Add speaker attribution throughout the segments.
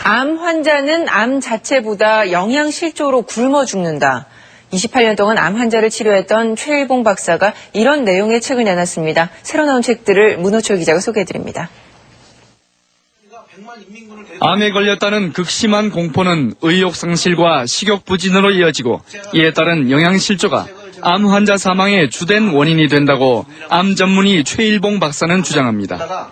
Speaker 1: 암 환자는 암 자체보다 영양실조로 굶어 죽는다. 28년 동안 암 환자를 치료했던 최일봉 박사가 이런 내용의 책을 내놨습니다. 새로 나온 책들을 문호철 기자가 소개해드립니다.
Speaker 2: 암에 걸렸다는 극심한 공포는 의욕상실과 식욕부진으로 이어지고 이에 따른 영양실조가 암 환자 사망의 주된 원인이 된다고 암 전문의 최일봉 박사는 주장합니다.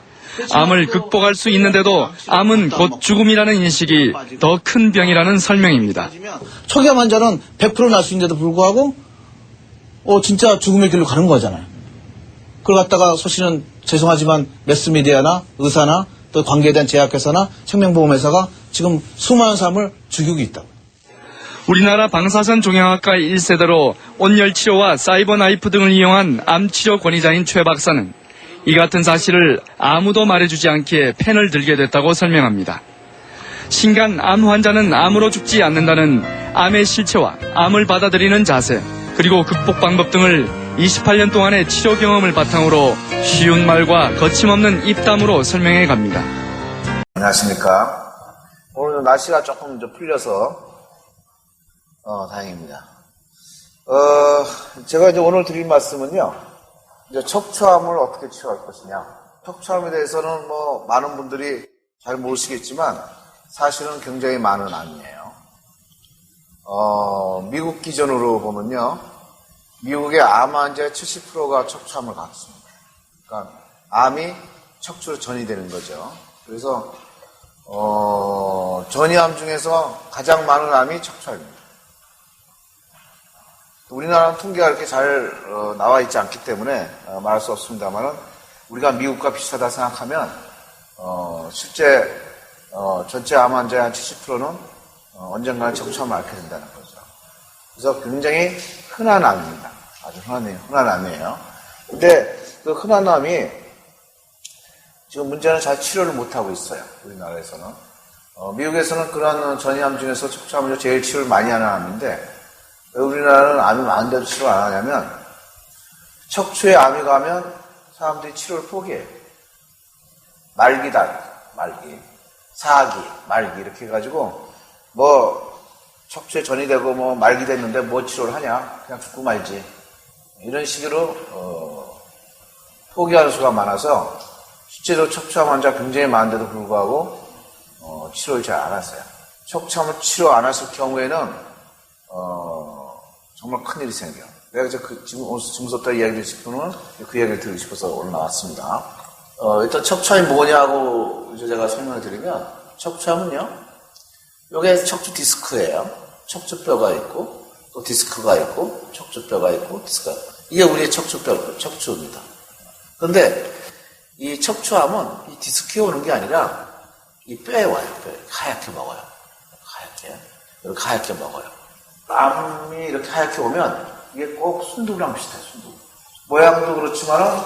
Speaker 2: 암을 극복할 수 있는데도 암은 곧 죽음이라는 인식이 더 큰 병이라는 설명입니다.
Speaker 3: 초기암 환자는 100% 날 수 있는데도 불구하고 진짜 죽음의 길로 가는 거잖아요. 그걸 갖다가 소실은 죄송하지만 매스미디어나 의사나 또 관계에 대한 제약회사나 생명보험회사가 지금 수많은 사람을 죽이고 있다고.
Speaker 2: 우리나라 방사선 종양학과 1세대로 온열치료와 사이버나이프 등을 이용한 암치료 권위자인 최 박사는 이 같은 사실을 아무도 말해주지 않기에 펜을 들게 됐다고 설명합니다. 신간 암 환자는 암으로 죽지 않는다는 암의 실체와 암을 받아들이는 자세, 그리고 극복 방법 등을 28년 동안의 치료 경험을 바탕으로 쉬운 말과 거침없는 입담으로 설명해 갑니다.
Speaker 4: 안녕하십니까. 오늘 날씨가 조금 풀려서 다행입니다. 제가 이제 오늘 드릴 말씀은요, 이제 척추암을 어떻게 치료할 것이냐. 척추암에 대해서는 많은 분들이 잘 모르시겠지만 사실은 굉장히 많은 암이에요. 미국 기준으로 보면요, 미국의 암 환자의 70%가 척추암을 갖습니다. 그러니까 암이 척추로 전이되는 거죠. 그래서 전이암 중에서 가장 많은 암이 척추암입니다. 우리나라는 통계가 이렇게 잘 나와 있지 않기 때문에 말할 수 없습니다만은 우리가 미국과 비슷하다 생각하면 실제 전체 암 환자의 한 70%는 언젠가는 척추암을 앓게 된다는 거죠. 그래서 굉장히 흔한 암입니다. 아주 흔한 암이에요. 근데 그 흔한 암이 지금 문제는 잘 치료를 못하고 있어요. 우리나라에서는. 미국에서는 그런 전이암 중에서 척추암을 제일 치료를 많이 하는 암인데 왜 우리나라는 암이 많은데도 치료를 안 하냐면 척추에 암이 가면 사람들이 치료를 포기해요. 말기, 사기, 말기 이렇게 해가지고 척추에 전이 되고 말기 됐는데 치료를 하냐, 그냥 죽고 말지, 이런 식으로 포기하는 수가 많아서 실제로 척추암 환자 굉장히 많은데도 불구하고 치료를 잘 안 하세요. 척추암을 치료 안 했을 경우에는 정말 큰일이 생겨요. 내가 지금 오늘 지금부터 이야기 드릴 싶으면 그 이야기를 드리고 싶어서 오늘 나왔습니다. 일단 척추암이 뭐냐고 제가 설명을 드리면, 척추암은요, 요게 척추 디스크예요. 척추뼈가 있고, 또 디스크가 있고, 척추뼈가 있고, 디스크가 있고. 이게 우리의 척추입니다. 그런데 이 척추암은 이 디스크에 오는 게 아니라 이 뼈에 와요. 뼈에. 하얗게 먹어요. 이렇게 하얗게 먹어요. 암이 이렇게 하얗게 오면 이게 꼭 순두부랑 비슷해요. 순두부. 모양도 그렇지만은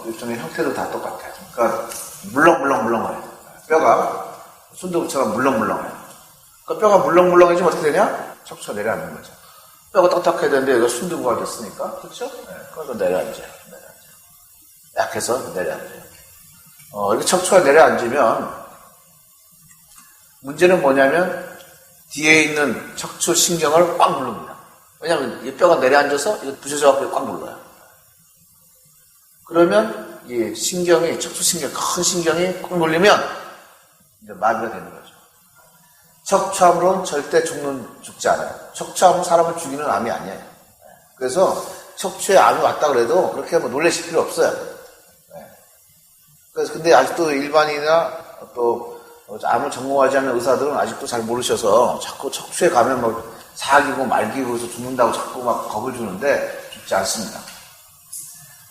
Speaker 4: 일종의 형태도 다 똑같아요. 그러니까 물렁물렁해요. 뼈가 순두부처럼 물렁물렁해요. 그러니까 뼈가 물렁물렁해지면 어떻게 되냐? 척추가 내려앉는 거죠. 뼈가 딱딱해야 되는데 이거 순두부가 됐으니까, 그렇죠? 네, 그래서 내려앉아요. 약해서 내려앉아요. 이렇게 척추가 내려앉으면 문제는 뭐냐면 뒤에 있는 척추 신경을 꽉 누릅니다. 왜냐하면 이 뼈가 내려앉아서 이거 부셔져갖고 꽉 눌러요. 그러면 이 신경이, 척추신경, 큰 신경이 꽉 눌리면 이제 마비가 되는 거죠. 척추암으로는 절대 죽지 않아요. 척추암은 사람을 죽이는 암이 아니에요. 그래서 척추에 암이 왔다 그래도 그렇게 놀라실 필요 없어요. 그래서 근데 아직도 일반인이나 또 암을 전공하지 않는 의사들은 아직도 잘 모르셔서 자꾸 척추에 가면 사기고 말기고 해서 죽는다고 자꾸 겁을 주는데 죽지 않습니다.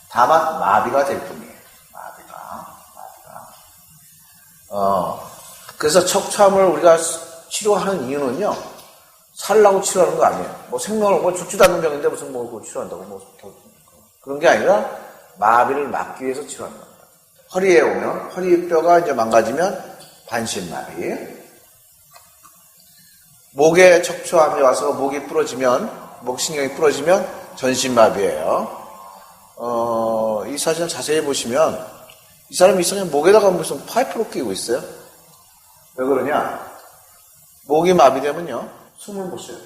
Speaker 4: 다만 마비가 될 뿐이에요. 마비가. 그래서 척추암을 우리가 치료하는 이유는요, 살라고 치료하는 거 아니에요. 생명을 죽지도 않는 병인데 무슨 그걸 치료한다고 그런 게 아니라 마비를 막기 위해서 치료하는 겁니다. 허리에 오면 허리뼈가 이제 망가지면 반신마비. 목에 척추암이 와서 목이 부러지면, 목신경이 부러지면 전신마비예요. 이 사진을 자세히 보시면 이 사람이 이상하게 목에다가 무슨 파이프를 끼고 있어요. 왜 그러냐? 목이 마비되면요, 숨을 못 쉬어요.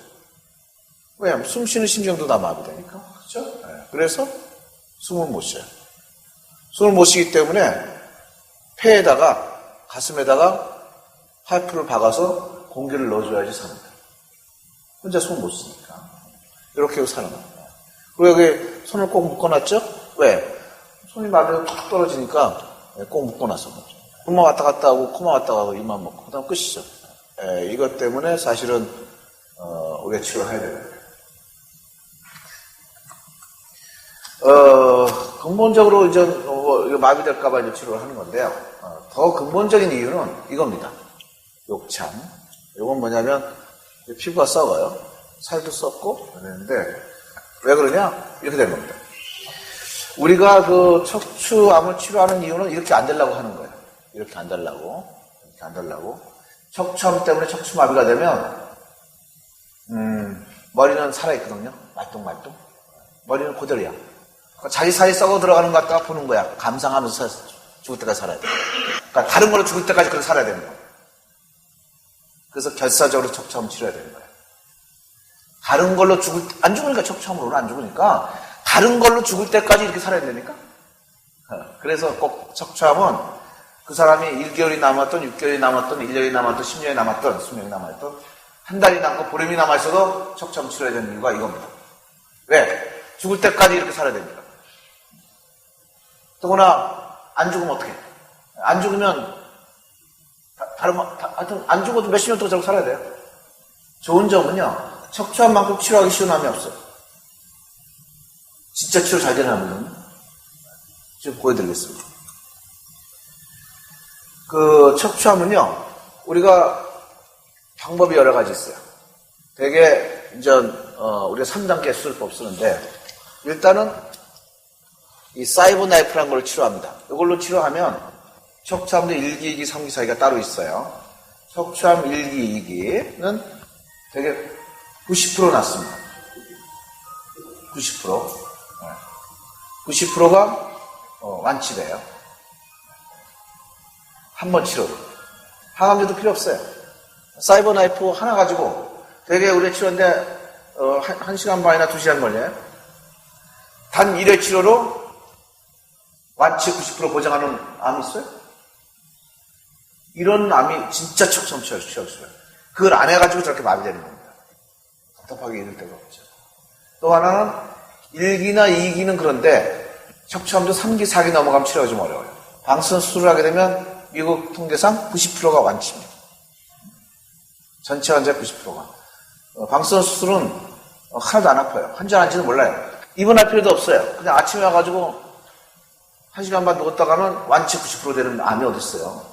Speaker 4: 왜냐면 숨 쉬는 신경도 다 마비되니까. 그렇죠? 네. 그래서 숨을 못 쉬어요. 숨을 못 쉬기 때문에 폐에다가, 가슴에다가 파이프를 박아서 공기를 넣어줘야지 사는 거예요. 혼자 숨을 못 쉬니까. 이렇게 사는 겁니다. 그리고 여기 손을 꼭 묶어놨죠? 왜? 손이 마비가 툭 떨어지니까 꼭 묶어놨어. 코만 왔다 갔다 하고, 코만 왔다 가고, 입만 먹고, 그 다음 끝이죠. 이것 때문에 사실은, 우리가 치료를 해야 되는 거예요. 근본적으로 이제, 이거 마비될까봐 이제 치료를 하는 건데요. 더 근본적인 이유는 이겁니다. 욕참. 이건 뭐냐면, 피부가 썩어요. 살도 썩고, 그러는데, 왜 그러냐? 이렇게 되는 겁니다. 우리가 그 척추암을 치료하는 이유는 이렇게 안 되려고 하는 거예요. 이렇게 안 되려고. 이렇게 안 되려고. 척추암 때문에 척추마비가 되면, 머리는 살아있거든요. 말똥말똥. 머리는 그대로야. 자기 살이 썩어 들어가는 것 같다가 보는 거야. 감상하면서 죽을 때까지 살아야 돼. 그러니까 다른 걸로 죽을 때까지 그렇게 살아야 되는 거야. 그래서 결사적으로 척추암을 치료해야 되는 거야. 다른 걸로 안 죽으니까 척추암으로는 안 죽으니까 다른 걸로 죽을 때까지 이렇게 살아야 되니까. 그래서 꼭 척추암은 그 사람이 1개월이 남았던, 6개월이 남았던, 1년이 남았던, 10년이 남았던, 수명이 남았던, 한 달이 남고 보름이 남아있어도 척추암 치료해야 되는 이유가 이겁니다. 왜? 죽을 때까지 이렇게 살아야 됩니다. 더구나 안 죽으면 어떡해? 안 죽으면 하여튼 안 죽어도 몇십 년 동안 저렇게 살아야 돼요. 좋은 점은요, 척추암만큼 치료하기 쉬운 암이 없어요. 진짜 치료 잘 되는 암은 지금 보여드리겠습니다. 그 척추암은요, 우리가 방법이 여러 가지 있어요. 되게 이제 우리가 3단계 수술법 쓰는데, 일단은 이 사이버 나이프라는 걸 치료합니다. 이걸로 치료하면 척추암도 1기, 2기, 3기, 4기가 따로 있어요. 척추암 1기, 2기는 되게 90% 낫습니다. 90%. 90%가 완치돼요. 한 번 치료로. 항암제도 필요 없어요. 사이버 나이프 하나 가지고 되게 우리 치료인데 1시간 반이나 2시간 걸려요. 단 1회 치료로 완치 90% 보장하는 암이 있어요? 이런 암이 진짜 척추암 치료였어요. 그걸 안 해가지고 저렇게 마비되는 겁니다. 답답하게 이럴 데가 없죠. 또 하나는 1기나 2기는 그런데 척추암도 3기, 4기 넘어가면 치료가 좀 어려워요. 방사선 수술을 하게 되면 미국 통계상 90%가 완치입니다. 전체 환자의 90%가. 방사선 수술은 하나도 안 아파요. 환자 하는지는 몰라요. 입원할 필요도 없어요. 그냥 아침에 와가지고 1시간 반 누웠다 가면 완치 90% 되는 암이 어디 있어요.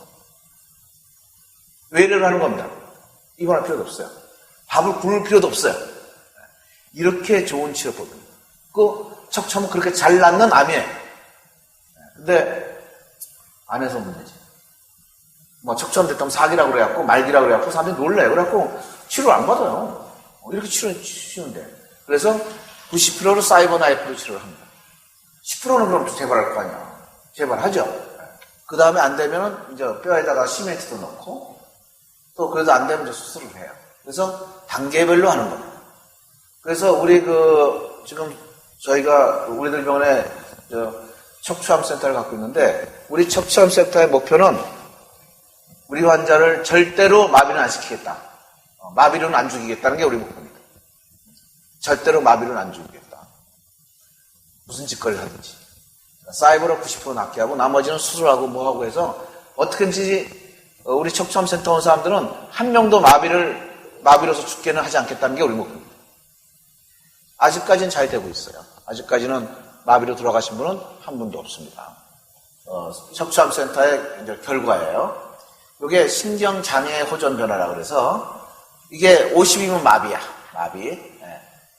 Speaker 4: 외래를 하는 겁니다. 입원할 필요도 없어요. 밥을 굶을 필요도 없어요. 이렇게 좋은 치료법입니다. 그 척추암은 그렇게 잘 낫는 암이에요. 근데 안에서 문제지. 뭐 척추암 됐다면 사기라고 그래갖고 말기라고 그래갖고 사람들이 놀래요. 그래갖고 치료를 안 받아요. 이렇게 치료는데. 그래서 90%로 사이버 나이프로 치료를 합니다. 10%는 그럼 재발할 거 아니야. 재발하죠. 그 다음에 안 되면은 이제 뼈에다가 시멘트도 넣고 또 그래도 안 되면 이제 수술을 해요. 그래서 단계별로 하는 겁니다. 그래서 우리 지금 저희가 우리들 병원에 척추암 센터를 갖고 있는데 우리 척추암 센터의 목표는 우리 환자를 절대로 마비는 안 시키겠다. 마비로는 안 죽이겠다는 게 우리 목표입니다. 절대로 마비로는 안 죽이겠다. 무슨 짓거리를 하든지. 사이버로 90% 낫게 하고 나머지는 수술하고 뭐하고 해서 어떻게든지 우리 척추암 센터 온 사람들은 한 명도 마비로서 죽게는 하지 않겠다는 게 우리 목표입니다. 아직까지는 잘 되고 있어요. 아직까지는 마비로 돌아가신 분은 한 분도 없습니다. 척추암 센터의 이제 결과예요. 이게 신경장애 호전 변화라 그래서 이게 50이면 마비야. 마비.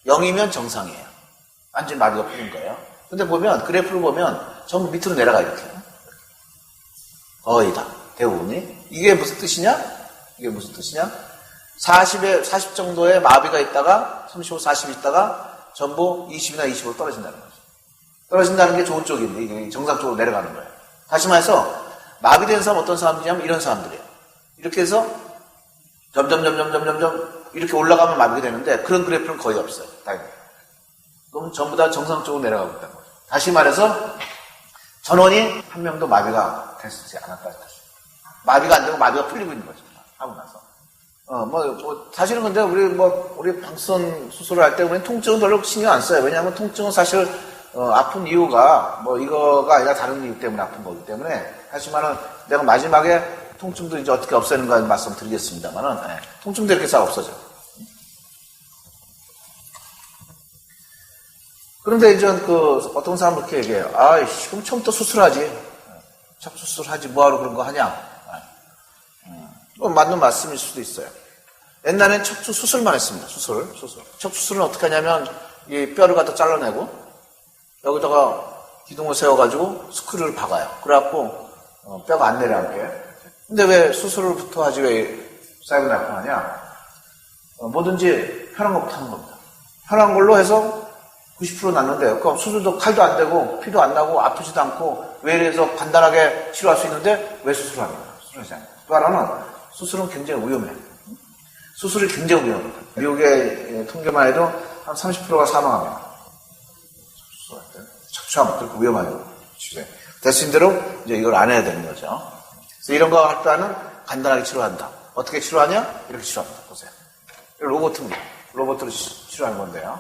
Speaker 4: 0이면 정상이에요. 완전 마비가 풀린 거예요. 근데 보면 그래프를 보면 전부 밑으로 내려가 이렇게. 거의 다. 대부분이. 이게 무슨 뜻이냐? 40 정도의 마비가 있다가 35, 40 있다가 전부 20이나 20으로 떨어진다는 거죠. 떨어진다는 게 좋은 쪽인데 이게 정상 쪽으로 내려가는 거예요. 다시 말해서 마비된 사람 어떤 사람들이냐면 이런 사람들이에요. 이렇게 해서 점점 이렇게 올라가면 마비가 되는데 그런 그래프는 거의 없어요. 당연히. 그럼 전부 다 정상적으로 내려가고 있다는 거죠. 다시 말해서 전원이 한 명도 마비가 되지 않았다. 마비가 안 되고 마비가 풀리고 있는 거죠. 하고 나서. 사실은 근데 우리 방선 수술을 할 때 우리는 통증은 별로 신경 안 써요. 왜냐하면 통증은 사실, 아픈 이유가 이거가 아니라 다른 이유 때문에 아픈 거기 때문에 하지만은 내가 마지막에 통증도 이제 어떻게 없애는가 말씀 드리겠습니다만은, 통증도 이렇게 싹 없어져. 그런데 이제 어떤 사람은 그렇게 얘기해요. 아이씨, 그럼 처음부터 수술하지. 척추 수술하지. 뭐하러 그런 거 하냐. 맞는 말씀일 수도 있어요. 옛날엔 척추 수술만 했습니다. 수술. 척추 수술은 어떻게 하냐면, 이 뼈를 갖다 잘라내고, 여기다가 기둥을 세워가지고 스크류를 박아요. 그래갖고, 뼈가 안 내려앉게. 근데 왜 수술부터 하지 왜 사이버 나이프 하냐? 뭐든지 편한 것부터 하는 겁니다. 편한 걸로 해서 90% 낫는데, 그럼 수술도 칼도 안 되고, 피도 안 나고, 아프지도 않고, 왜 이래서 간단하게 치료할 수 있는데, 왜 수술합니까? 수술하지 않아요. 또 하나는, 수술은 굉장히 위험해요. 수술이 굉장히 위험합니다. 미국의 통계만 해도 한 30%가 사망합니다. 수술할 때. 척추암, 그렇게 위험하죠. 됐은 대로 이제 이걸 안 해야 되는 거죠. 그래서 이런 거 할 때는 간단하게 치료한다. 어떻게 치료하냐? 이렇게 치료합니다. 보세요. 로봇입니다. 로봇으로 치료하는 건데요.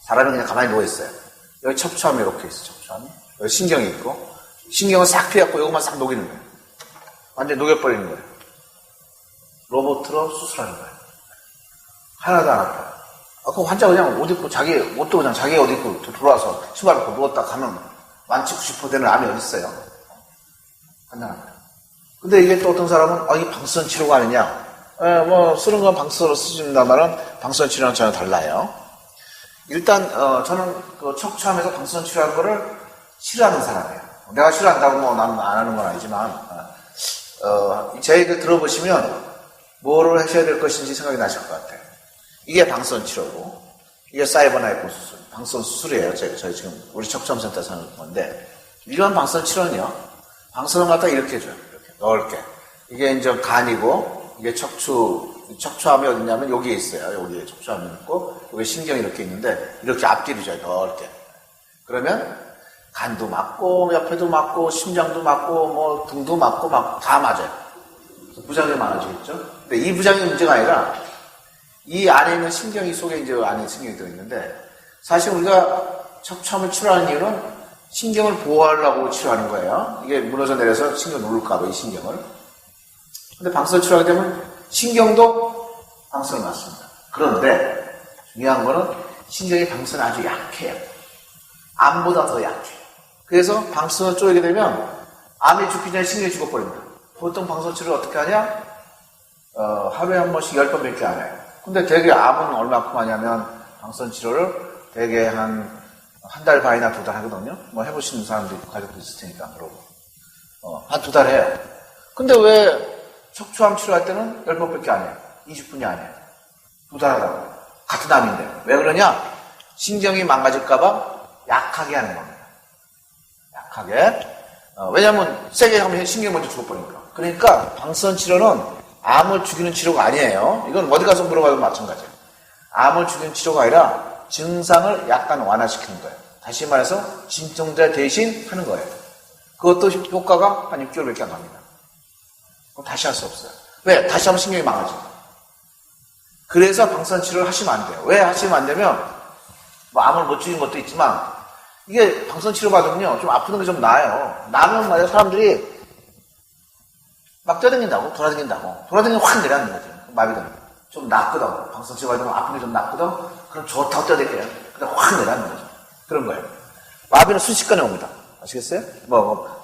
Speaker 4: 사람이 그냥 가만히 누워있어요. 여기 척추암이 이렇게 있어요. 척추암이. 여기 신경이 있고, 신경을 싹 피해갖고 이것만 싹 녹이는 거예요. 완전히 녹여버리는 거예요. 로봇으로 수술하는 거예요. 하나도 안 아파요. 그 환자 그냥 옷 입고 자기 옷도 그냥 자기 옷 입고 들어와서 신발 입고 누웠다 가면 완치 90% 되는 암이 어디 있어요? 간단합니다. 근데 이게 또 어떤 사람은 이게 방사선 치료가 아니냐? 쓰는 건 방사선으로 쓰십니다만은 방사선 치료는 전혀 달라요. 일단 저는 그 척추암에서 방사선 치료하는 거를 싫어하는 사람이에요. 내가 싫어한다고 나는 안 하는 건 아니지만 제 얘기를 들어보시면 뭐를 하셔야 될 것인지 생각이 나실 것 같아요. 이게 방사선 치료고 이게 사이버 나이프 수술, 방사선 수술이에요. 저희 지금 우리 척추암센터에서 하는 건데 일반 방사선 치료는요. 방사선 갖다 이렇게 해줘요. 이렇게 넓게. 이게 이제 간이고 이게 척추암이 어디냐면 여기에 있어요. 여기에 척추암이 있고 여기 신경이 이렇게 있는데 이렇게 앞뒤로 줘요. 넓게. 그러면 간도 맞고 옆에도 맞고 심장도 맞고 등도 맞고 다 맞아요. 부작용이 많아지겠죠. 근데 이 부작용이 문제가 아니라 이 안에 있는 신경이 속에 이제 안에 신경이 들어있는데 사실 우리가 척추암을 치료하는 이유는 신경을 보호하려고 치료하는 거예요. 이게 무너져 내려서 신경 누를까봐 이 신경을. 근데 방사선 치료하게 되면 신경도 방사선이 맞습니다. 그런데 중요한 거는 신경의 방사선이 아주 약해요. 암보다 더 약해요. 그래서 방사선을 쪼이게 되면 암이 죽기 전에 신경이 죽어버립니다. 보통 방사선 치료를 어떻게 하냐? 하루에 한 번씩 10번밖에 안 해요. 근데 되게 암은 얼마큼 하냐면 방사선 치료를 되게 한 달 반이나 2달 하거든요. 해보시는 사람도 있고 가족도 있을 테니까 그러고 한 2달 해요. 근데 왜 척추암 치료할 때는 10번밖에 안 해요? 20분이 안 해요. 2달 하다가 같은 암인데 왜 그러냐? 신경이 망가질까봐 약하게 하는 겁니다. 약하게. 왜냐하면 세게 하면 신경이 먼저 죽어버리니까. 그러니까 방사선 치료는 암을 죽이는 치료가 아니에요. 이건 어디 가서 물어봐도 마찬가지예요. 암을 죽이는 치료가 아니라 증상을 약간 완화시키는 거예요. 다시 말해서 진통제 대신 하는 거예요. 그것도 효과가 한 6개월밖에 안 갑니다. 그럼 다시 할 수 없어요. 왜? 다시 하면 신경이 망가져요. 그래서 방사선 치료를 하시면 안 돼요. 왜 하시면 안 되면 암을 못 죽이는 것도 있지만 이게 방사선 치료 받으면요 좀 아프는 게 좀 나아요. 나면 말이야 사람들이 막 떠다닌다고 돌아다니면 확 내려앉는 거죠. 마비가 좀 낫거든. 방사선 치료 받으면 아픈 게 좀 낫거든. 그럼 좋다고 떠다니게요. 그냥 확 내려앉는 거죠. 그런 거예요. 마비는 순식간에 옵니다. 아시겠어요?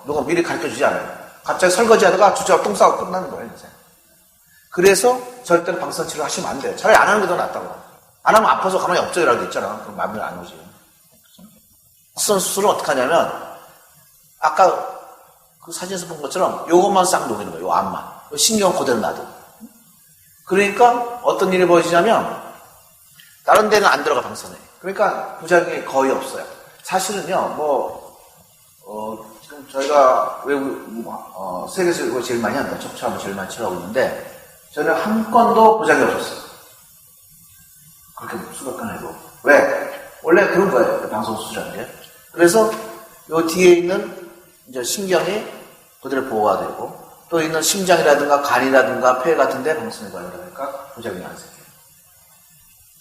Speaker 4: 누가 미리 가르쳐주지 않아요. 갑자기 설거지하다가 주저하고 똥 싸고 끝나는 거예요. 이제. 그래서 절대로 방사선 치료 하시면 안 돼요. 차라리 안 하는 게 더 낫다고. 안 하면 아파서 가만히 엎드리라고 있잖아. 그럼 마비는 안 오지. 방사선 수술은 어떻게 하냐면 아까 그 사진에서 본 것처럼 요것만 싹 녹이는 거예요. 요 암만. 신경 그대로 놔둬. 그러니까 어떤 일이 벌어지냐면 다른 데는 안 들어가 방사선에. 그러니까 부작용이 거의 없어요. 사실은요. 지금 지금 저희가 세계에서 이거 제일 많이 한다. 척추암을 제일 많이 치료하고 있는데, 저는 한 건도 부작용이 없었어요. 그렇게 수백 건 해도. 왜? 원래 그런 거예요. 방송 수술하는 게. 그래서 요 뒤에 있는 이제 신경이 그대로 보호가 되고, 또 있는 심장이라든가 간이라든가 폐 같은데 방송에 걸리니까 부작용이 안 생겨요.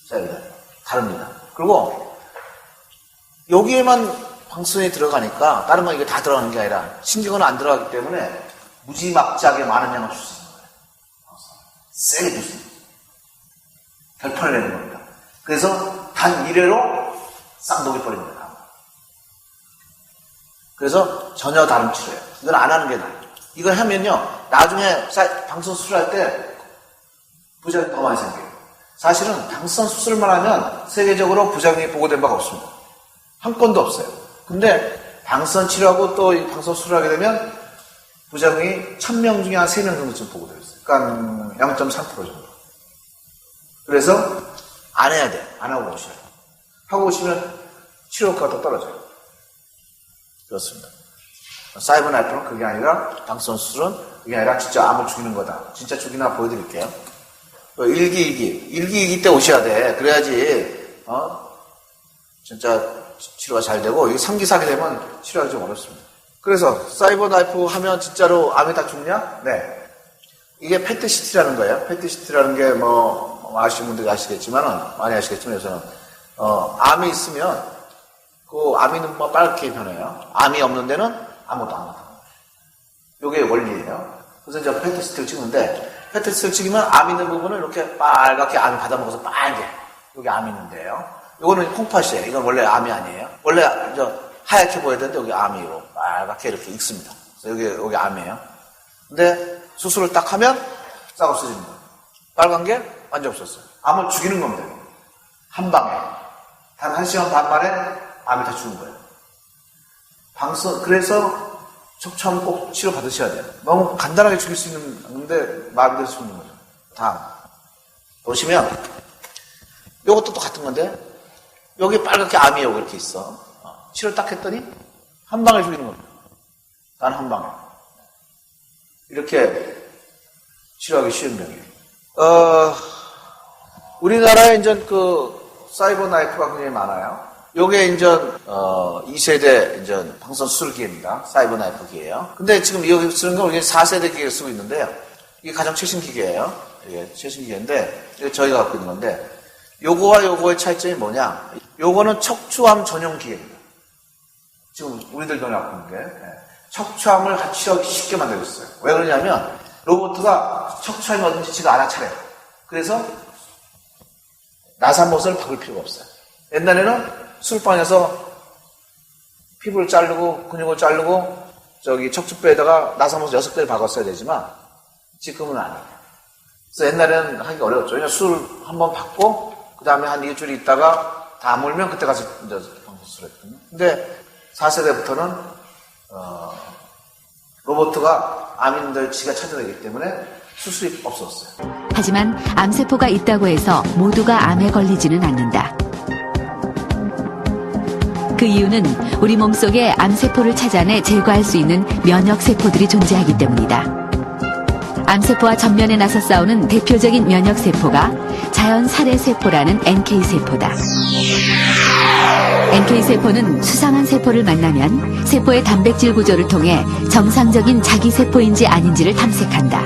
Speaker 4: 자, 여기다. 다릅니다. 그리고 여기에만 방송에 들어가니까 다른 건 이게 다 들어가는 게 아니라 신경은 안 들어가기 때문에 무지막지하게 많은 양을 줄 수 있는 거예요. 세게 줄 수 있는 거예요. 결판을 내는 겁니다. 그래서 단 1회로 쌍독이 버립니다. 그래서 전혀 다른 치료예요. 이건 안 하는 게 나아요. 이걸 하면요, 나중에 방송 수술할 때 부작용이 더 많이 생겨요. 사실은 방송 수술만 하면 세계적으로 부작용이 보고된 바가 없습니다. 한 건도 없어요. 근데 방선 치료하고 또 이 방선 수술하게 되면 부작용이 1000명 중에 한 3명 정도쯤 보고되어 있어요. 그러니까 0.3% 정도. 그래서 안 해야 돼. 안 하고 오셔야 돼요. 하고 오시면 치료 효과가 더 떨어져요. 그렇습니다. 사이버 나이프는 그게 아니라 방선 수술은 그게 아니라 진짜 암을 죽이는 거다. 진짜 죽이나 보여드릴게요. 일기 때 오셔야 돼. 그래야지 진짜 치료가 잘 되고, 이게 3기, 4기 되면 치료하기 좀 어렵습니다. 그래서 사이버 나이프 하면 진짜로 암이 다 죽냐? 네. 이게 패트시티라는 거예요. 패트시티라는 게 아시는 분들이 아시겠지만은, 많이 아시겠지만, 요새는 암이 있으면 그 암이는 빨갛게 변해요. 암이 없는 데는 아무것도 안 나타나요. 요게 원리예요. 그래서 이제 패트시티를 찍는데, 패트시티를 찍으면 암 있는 부분을 이렇게 빨갛게 암이 받아먹어서 빨개. 요게 암이 있는데요. 요거는 콩팥이에요. 이건 원래 암이 아니에요. 원래 하얗게 보여야 되는데 여기 암이고 빨갛게 이렇게 익습니다. 그래서 여기 암이에요. 근데 수술을 딱 하면 싹 없어지는 거예요. 빨간 게 완전 없었어요. 암을 죽이는 겁니다. 한 방에. 단 1시간 반 만에 암이 다 죽은 거예요. 그래서 척추암 꼭 치료 받으셔야 돼요. 너무 간단하게 죽일 수 있는 건데 마비될 수 있는 거죠. 다음. 보시면 요것도 똑같은 건데 여기 빨갛게 암이 여기 이렇게 있어. 치료 딱 했더니 한 방에 죽이는 겁니다. 단 한 방에. 이렇게 치료하기 쉬운 병이에요. 우리나라에 이제 그 사이버 나이프가 굉장히 많아요. 요게 이제 2세대 이제 방선 수술 기계입니다. 사이버 나이프 기계예요. 근데 지금 여기 쓰는 건 우리 4세대 기계를 쓰고 있는데요. 이게 가장 최신 기계예요. 이게 최신 기계인데 이게 저희가 갖고 있는 건데 요거와 요거의 차이점이 뭐냐? 요거는 척추암 전용 기계입니다. 지금 우리들 병에 갖고 있는 게 척추암을 치료하기 쉽게 만들고 있어요. 왜 그러냐면 로봇가 척추암이 어딘지 지가 알아차려요. 그래서 나사못을 박을 필요가 없어요. 옛날에는 술방에서 피부를 자르고 근육을 자르고 척추뼈에다가 나사못을 6개를 박았어야 되지만 지금은 아니에요. 그래서 옛날에는 하기가 어려웠죠. 왜냐면 술 한번 받고 그 다음에 한 일주일 있다가 다 물면 그때 가서 이제 방수술을 했거든요. 근데 4세대부터는 로봇가 암인들 지가 찾아내기 때문에 수술이 없었어요.
Speaker 5: 하지만 암세포가 있다고 해서 모두가 암에 걸리지는 않는다. 그 이유는 우리 몸속에 암세포를 찾아내 제거할 수 있는 면역세포들이 존재하기 때문이다. 암세포와 전면에 나서 싸우는 대표적인 면역세포가 자연 살해세포라는 NK세포다. NK세포는 수상한 세포를 만나면 세포의 단백질 구조를 통해 정상적인 자기 세포인지 아닌지를 탐색한다.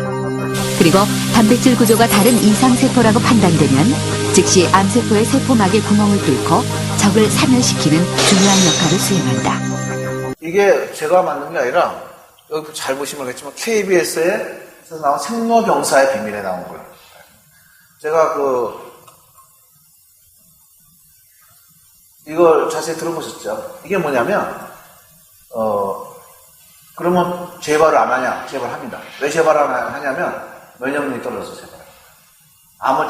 Speaker 5: 그리고 단백질 구조가 다른 이상세포라고 판단되면 즉시 암세포의 세포막에 구멍을 뚫고 적을 사멸시키는 중요한 역할을 수행한다.
Speaker 4: 이게 제가 만든 게 아니라 여기 잘 보시면 알겠지만 KBS에서 나온 생로병사의 비밀에 나온 거예요. 제가 이걸 자세히 들어보셨죠? 이게 뭐냐면 그러면 재발을 안 하냐? 재발합니다. 왜 재발을 안 하냐면 면역력이 떨어져서 재발해요. 암을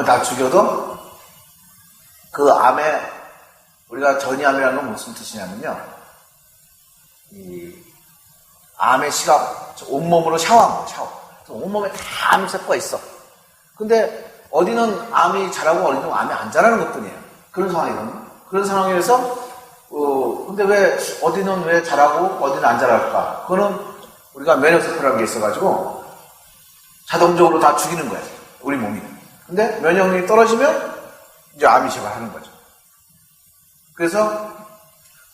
Speaker 4: 다 죽여도 그 암에 우리가 전이암이라는 건 무슨 뜻이냐면요. 이 암의 시각 온몸으로 샤워한 거예요. 온몸에 다 암세포가 있어. 근데 어디는 암이 자라고 어디는 암이 안 자라는 것뿐이에요. 그런 상황이거든요. 그런 상황에서 근데 왜 어디는 왜 잘하고 어디는 안 잘할까? 그거는 우리가 면역세포라는 게 있어가지고 자동적으로 다 죽이는 거야, 우리 몸이. 근데 면역력이 떨어지면 이제 암이 재발하는 거죠. 그래서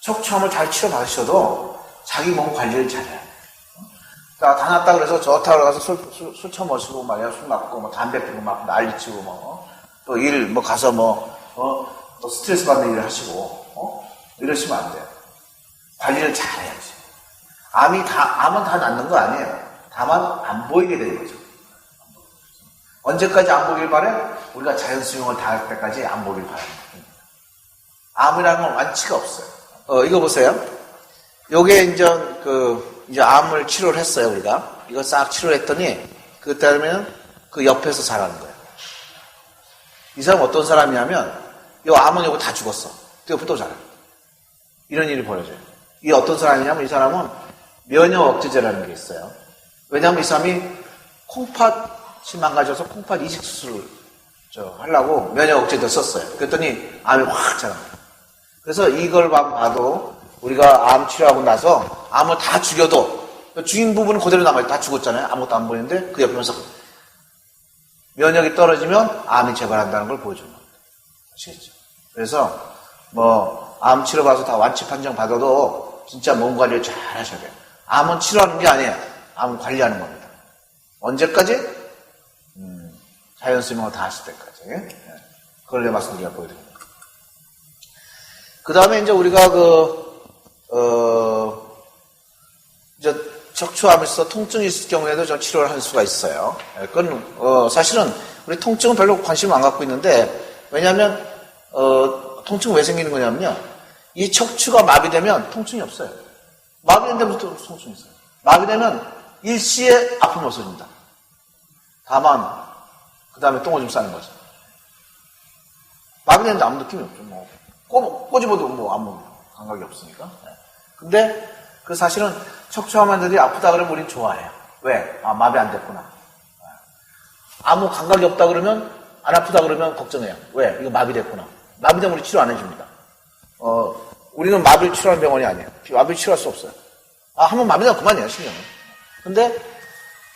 Speaker 4: 척추암을 잘 치료받으셔도 자기 몸 관리를 잘해야 돼요. 다 났다 그래서 좋다고 가서 술 처마시고 말이야, 술 맞고 뭐 담배 피고 막 난리치고 또 일 가서 또 스트레스 받는 일을 하시고 이러시면 안 돼요. 관리를 잘해야지. 암은 다 낫는 거 아니에요. 다만 안 보이게 되는 거죠. 언제까지 안 보길 바래? 우리가 자연 수용을 다 할 때까지 안 보길 바랍니다. 암이라는 건 완치가 없어요. 이거 보세요. 요게 이제 암을 치료를 했어요, 우리가. 이거 싹 치료를 했더니, 그 다음에는 그 옆에서 자라는 거예요. 이 사람 어떤 사람이냐면, 요 암은 요거 다 죽었어. 또 옆에 또 자라요. 이런 일이 벌어져요. 이 어떤 사람이냐면, 이 사람은 면역 억제제라는 게 있어요. 왜냐하면 이 사람이 콩팥이 망가져서 콩팥 이식 수술을 하려고 면역 억제제 썼어요. 그랬더니 암이 확 자랍니다. 그래서 이걸 봐도 우리가 암 치료하고 나서 암을 다 죽여도 죽인 부분은 그대로 남아요. 다 죽었잖아요. 아무것도 안 보이는데 그 옆에서 면역이 떨어지면 암이 재발한다는 걸 보여주는 겁니다. 아시겠죠? 그래서 암 치료 봐서 다 완치 판정 받아도 진짜 몸 관리를 잘 하셔야 돼요. 암은 치료하는 게 아니에요. 암은 관리하는 겁니다. 언제까지? 자연 수명을 다 하실 때까지. 그걸 내 말씀드리고 보여드립니다. 그 다음에 이제 우리가 이제 척추암에서 통증이 있을 경우에도 좀 치료를 할 수가 있어요. 그건, 사실은 우리 통증은 별로 관심을 안 갖고 있는데, 왜냐하면, 통증은 왜 생기는 거냐면요. 이 척추가 마비되면 통증이 없어요. 마비된 데부터 통증이 있어요. 마비되면 일시에 아픔이 없어집니다. 다만, 그 다음에 똥오줌 싸는 거죠. 마비되는데 아무 느낌이 없죠. 꼬집어도 아무 감각이 없으니까. 근데 그 사실은 척추암환자들이 아프다 그러면 우린 좋아해요. 왜? 마비 안 됐구나. 아무 감각이 없다 그러면 안 아프다 그러면 걱정해요. 왜? 이거 마비됐구나. 마비되면 우리 치료 안 해줍니다. 우리는 마비를 치료하는 병원이 아니에요. 마비를 치료할 수 없어요. 한번 마비되면 그만이에요, 신경은. 근데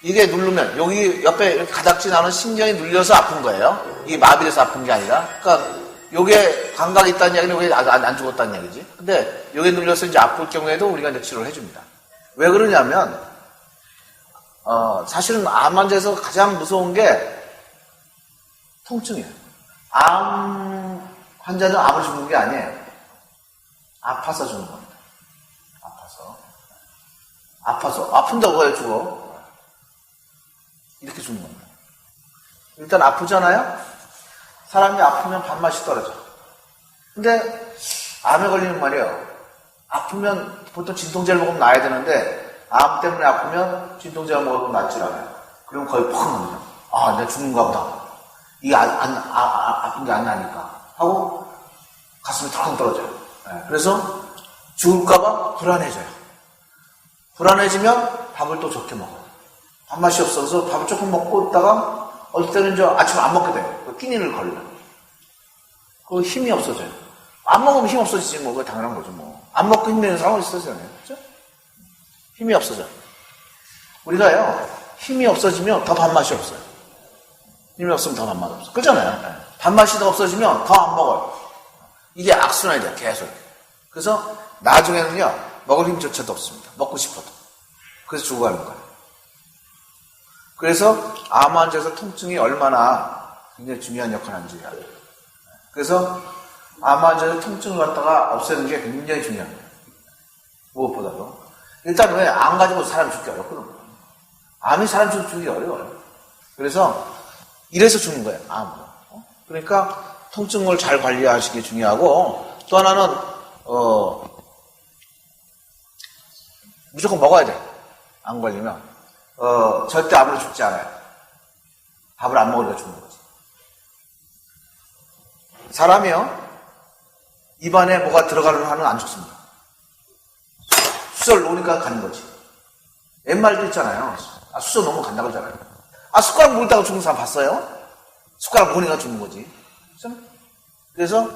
Speaker 4: 이게 누르면 여기 옆에 이렇게 가닥지 나는 신경이 눌려서 아픈 거예요. 이게 마비돼서 아픈 게 아니라. 그러니까 요게 감각이 있다는 이야기는 왜 안 죽었다는 얘기지. 근데 요게 눌려서 이제 아플 경우에도 우리가 이제 치료를 해줍니다. 왜 그러냐면, 사실은 암 환자에서 가장 무서운 게 통증이에요. 암 환자는 암을 죽는 게 아니에요. 아파서 죽는 겁니다. 아파서. 아픈다고 왜 죽어? 이렇게 죽는 겁니다. 일단 아프잖아요? 사람이 아프면 밥맛이 떨어져. 근데 암에 걸리면 말이에요. 아프면 보통 진통제를 먹으면 나아야 되는데 암 때문에 아프면 진통제를 먹으면 낫질 않아요. 그러면 거의 퍽 납니다. 내가 죽는가 보다. 이게 아픈 게 안 나니까 하고 가슴이 턱 떨어져요. 그래서 죽을까봐 불안해져요. 불안해지면 밥을 또 적게 먹어요. 밥맛이 없어서 밥을 조금 먹고 있다가 어떨 때는 아침에 안 먹게 돼요. 끼니를 걸려요. 그 힘이 없어져요. 안 먹으면 힘 없어지지, 그거 당연한 거죠, 안 먹고 힘내는 상황이 있어지잖아요. 그죠? 힘이 없어져. 우리가요, 힘이 없어지면 더 밥맛이 없어요. 힘이 없으면 더 밥맛 없어. 그렇잖아요. 밥맛이 더 없어지면 더 안 먹어요. 이게 악순환이 돼요, 계속. 그래서 나중에는요, 먹을 힘조차도 없습니다. 먹고 싶어도. 그래서 죽어가는 거예요. 그래서 암 환자에서 통증이 얼마나 굉장히 중요한 역할을 하는지 알아요. 그래서 암 환자에서 통증을 갖다가 없애는 게 굉장히 중요합니다. 무엇보다도. 일단 왜 암 가지고 사람이 죽기 어렵거든요. 암이 사람 죽기 어려워요. 그래서 이래서 죽는 거예요, 암으로. 그러니까 통증을 잘 관리하시는 게 중요하고, 또 하나는 무조건 먹어야 돼. 안 걸리면. 절대 암으로 죽지 않아요. 밥을 안 먹으니까 죽는 거지. 사람이요, 입안에 뭐가 들어가는 한은 안 죽습니다. 수저를 놓으니까 가는 거지. 옛말도 있잖아요. 수저 놓으면 간다고 하잖아요. 숟가락 물다가 죽는 사람 봤어요? 숟가락 놓으니까 죽는 거지. 그래서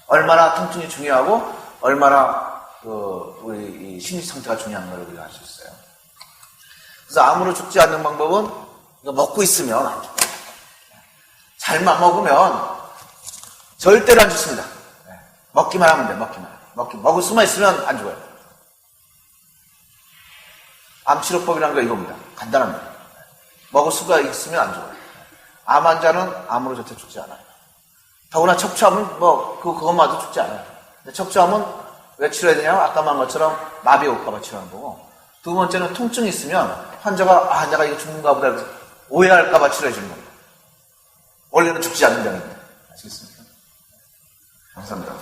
Speaker 4: 얼마나 통증이 중요하고 얼마나 우리 이 심리 상태가 중요한 걸 우리가 알 수 있어요. 그래서 암으로 죽지 않는 방법은 이거 먹고 있으면 안 죽어요. 잘만 먹으면 절대로 안 죽습니다. 먹기만 하면 돼, 먹기만. 먹을 수만 있으면 안 죽어요. 암치료법이라는 게 이겁니다. 간단합니다. 먹을 수가 있으면 안 죽어요. 암 환자는 암으로 절대 죽지 않아요. 더구나 척추암은 그것마저 죽지 않아요. 근데 척추암은 왜 치료해야 되냐면 아까 말한 것처럼 마비 올까봐 치료하는 거고, 두 번째는 통증이 있으면 환자가 내가 이거 죽는가 보다 오해할까봐 치료해 주는 겁니다. 원래는 죽지 않는 병입니다. 아시겠습니까? 감사합니다.